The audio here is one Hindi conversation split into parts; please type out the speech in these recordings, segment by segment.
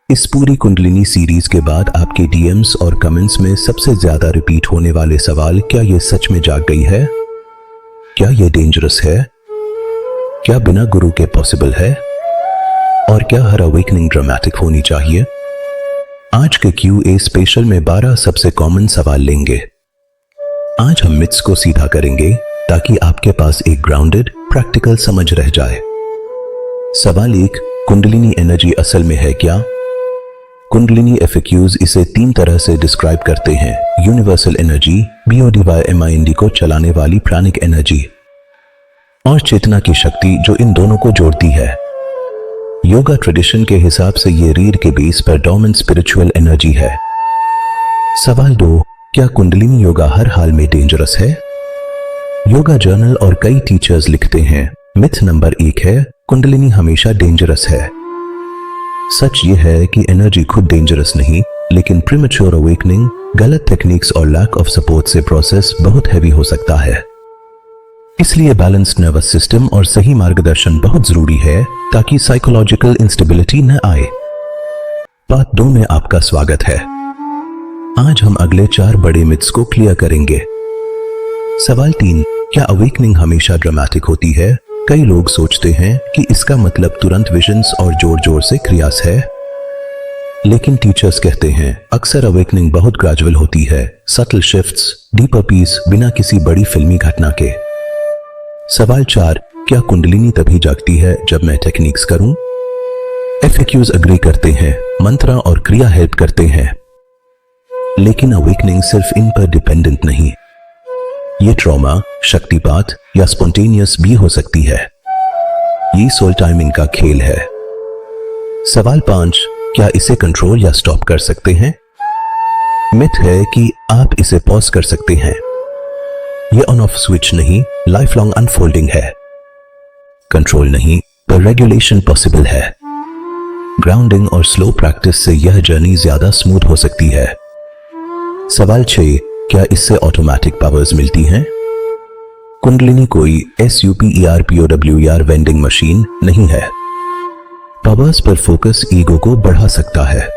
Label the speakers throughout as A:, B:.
A: इस पूरी कुंडलिनी सीरीज के बाद आपके डीएम्स और कमेंट्स में सबसे ज्यादा रिपीट होने वाले सवाल, क्या ये सच में जाग गई है? क्या ये डेंजरस है? क्या बिना गुरु के पॉसिबल है? और क्या हर अवेकनिंग ड्रामेटिक होनी चाहिए? आज के QA स्पेशल में 12 सबसे कॉमन सवाल लेंगे। आज हम मिथ्स को सीधा करेंगे ताकि आपके पास एक ग्राउंडेड प्रैक्टिकल समझ रह जाए। सवाल 1, कुंडलिनी एनर्जी असल में है क्या? कुंडलिनी FAQs इसे 3 तरह से डिस्क्राइब करते हैं: यूनिवर्सल एनर्जी, BODYMIND को चलाने वाली प्राणिक एनर्जी, और चेतना की शक्ति जो इन दोनों को जोड़ती है। योगा ट्रेडिशन के हिसाब से ये रीढ़ के बेस पर डोमिनेंट स्पिरिचुअल एनर्जी है। सवाल 2, क्या कुंडलिनी योगा हर हाल में डेंजरस है? योगा जर्नल और कई टीचर्स लिखते हैं। मिथ नंबर 1 है, कुंडलिनी हमेशा डेंजरस है। सच ये है कि एनर्जी खुद डेंजरस नहीं, लेकिन प्रीमेच्योर अवेकनिंग, गलत टेक्निक्स और लैक ऑफ सपोर्ट से प्रोसेस बहुत हैवी हो सकता है। इसलिए बैलेंस्ड नर्वस सिस्टम और सही मार्गदर्शन बहुत जरूरी है ताकि साइकोलॉजिकल इंस्टेबिलिटी न आए। पार्ट 2 में आपका स्वागत है। आज हम अगले 4 बड़े मिथ्स को क्लियर करेंगे। सवाल 3, क्या अवेकनिंग हमेशा ड्रामेटिक होती है? कई लोग सोचते हैं कि इसका मतलब तुरंत विजन्स और जोर जोर से क्रियास है, लेकिन टीचर्स कहते हैं अक्सर अवेकनिंग बहुत ग्रेजुअल होती है, सटल शिफ्ट्स, डीपर पीस, बिना किसी बड़ी फिल्मी घटना के। सवाल 4, क्या कुंडलिनी तभी जागती है जब मैं टेक्निक्स करूं? FAQs अग्री करते हैं, मंत्रा और क्रिया हेल्प करते हैं, लेकिन अवेकनिंग सिर्फ इन पर डिपेंडेंट नहीं। ये ट्रॉमा, शक्तिपात या स्पॉन्टेनियस भी हो सकती है। ये सोल टाइमिंग का खेल है। सवाल 5, क्या इसे कंट्रोल या स्टॉप कर सकते हैं? मिथ है कि आप इसे पॉज कर सकते हैं। ये ऑन ऑफ स्विच नहीं, लाइफ लॉन्ग अनफोल्डिंग है। कंट्रोल नहीं, पर रेगुलेशन पॉसिबल है। ग्राउंडिंग और स्लो प्रैक्टिस से यह जर्नी ज्यादा स्मूथ हो सकती है। सवाल 6, क्या इससे ऑटोमेटिक पावर्स मिलती हैं? कुंडलिनी कोई SUPERPOWER वेंडिंग मशीन नहीं है। पावर्स पर फोकस ईगो को बढ़ा सकता है।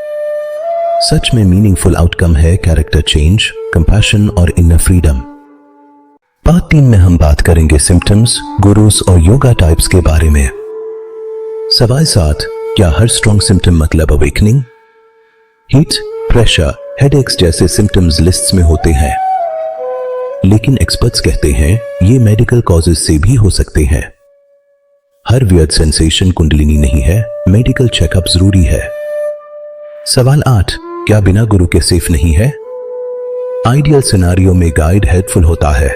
A: सच में मीनिंगफुल आउटकम है कैरेक्टर चेंज, कंपैशन और इनर फ्रीडम। पार्ट 3 में हम बात करेंगे सिम्टम्स, गुरुस और योगा टाइप्स के बारे में। सवाल 7, क्या हर स्ट्रॉन्ग सिम्टम मतलब अवेकनिंग? हीट, प्रेशर, हेडेक्स जैसे सिम्टम्स लिस्ट्स में होते हैं, लेकिन एक्सपर्ट्स कहते हैं ये मेडिकल कॉजेज से भी हो सकते हैं। हर वियर्ड सेंसेशन कुंडलिनी नहीं है, मेडिकल चेकअप जरूरी है। सवाल 8, क्या बिना गुरु के सेफ नहीं है? आइडियल सिनेरियो में गाइड हेल्पफुल होता है,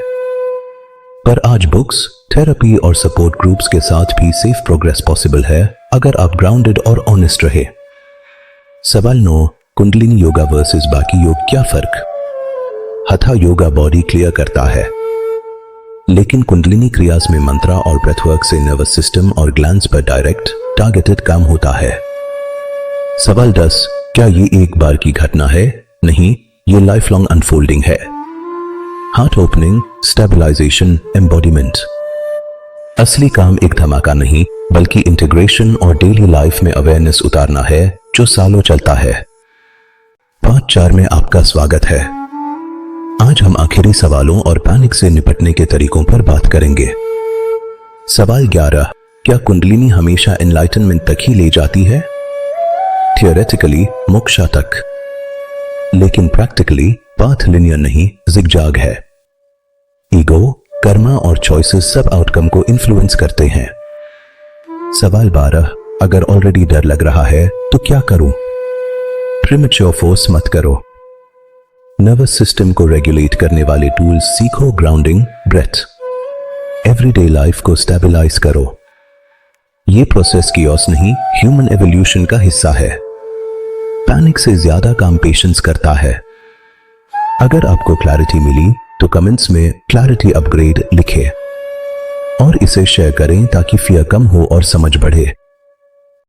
A: पर आज बुक्स, थेरेपी और सपोर्ट ग्रुप्स के साथ भी सेफ प्रोग्रेस पॉसिबल है अगर आप ग्राउंडेड और ऑनेस्ट रहे। सवाल 9, कुंडलिनी योगा वर्सेस बाकी योग क्या फर्क? हथा योगा बॉडी क्लियर करता है, लेकिन कुंडलिनी क्रियास में मंत्रा और ब्रेथवर्क से नर्वस सिस्टम और ग्लैंड्स पर डायरेक्ट टारगेटेड काम होता है। सवाल 10, क्या ये एक बार की घटना है? नहीं, ये लाइफ लॉन्ग अनफोल्डिंग है। Heart opening, stabilisation, embodiment. असली काम एक धमाका नहीं, बल्कि इंटीग्रेशन और डेली लाइफ में अवेयरनेस उतारना है जो सालों चलता है। पार्ट 4 में आपका स्वागत है। आज हम आखिरी सवालों और पैनिक से निपटने के तरीकों पर बात करेंगे। सवाल 11, क्या कुंडलिनी हमेशा एनलाइटनमेंट तक ही ले जाती है? थियोरेटिकली मोक्षा तक, लेकिन प्रैक्टिकली पाथ लिनियर नहीं, जिगजैग है। ईगो, कर्मा और चॉइसेस सब आउटकम को इन्फ्लुएंस करते हैं। सवाल 12, अगर ऑलरेडी डर लग रहा है तो क्या करूं? प्रीमेच्योर फोर्स मत करो। नर्वस सिस्टम को रेगुलेट करने वाले टूल्स सीखो, ग्राउंडिंग, ब्रेथ। एवरीडे लाइफ को स्टेबलाइज करो। ये प्रोसेस कियोस नहीं, ह्यूमन एवोल्यूशन का हिस्सा है। पैनिक से ज्यादा काम पेशेंस करता है। अगर आपको क्लैरिटी मिली तो कमेंट्स में क्लैरिटी अपग्रेड लिखें और इसे शेयर करें ताकि फियर कम हो और समझ बढ़े।